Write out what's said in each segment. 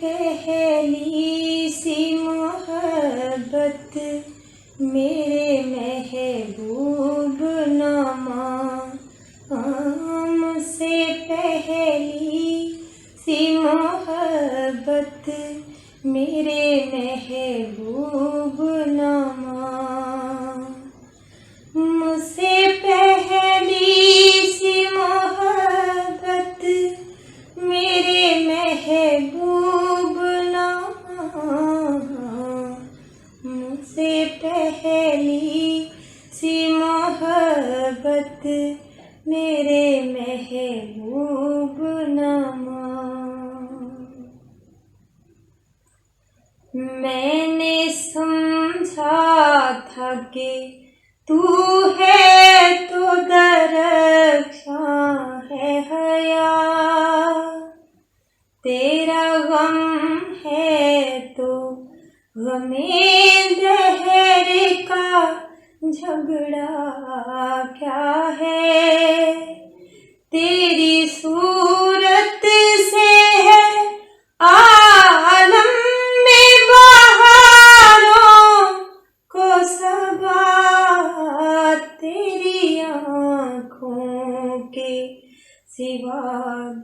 پہلی سی محبت میرے محبوب نامہ، مجھ سے پہلی سی محبت میرے محبوب نامہ، مجھ سے پہلی سی محبت میرے محبوب نامہ، مجھ سے پہلی سی محبت میرے محبوب نامہ۔ میں نے سمجھا تھا کہ تو ہے تو درخشاں ہے حیا، تیرا غم ہے تو غم دہر کا جھگڑا کیا ہے، تیری صورت سے ہے عالم میں بہاروں کو صبا، تیری آنکھوں کے سوا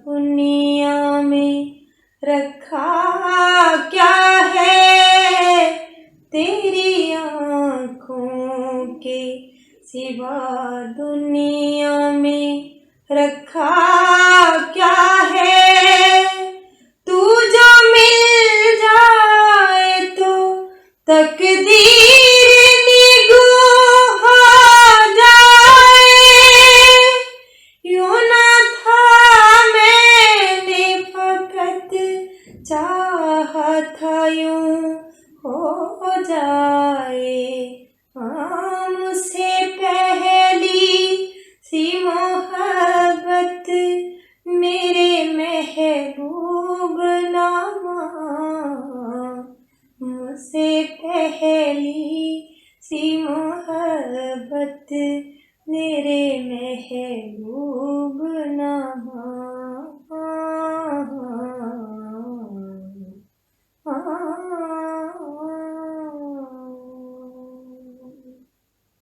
دنیا میں رکھا کیا ہے، تیری آنکھوں کے سوا دنیا میں رکھا کیا ہے، تو جو مل جائے تو تقدیر نگو ہو جائے، یوں نہ تھا میں نے فقط چاہا تھا یوں ہو جائے، مجھ سے پہلی سی محبت میرے محبوب نامہ، مجھ سے پہلی سی محبت میرے محبوب نامہ۔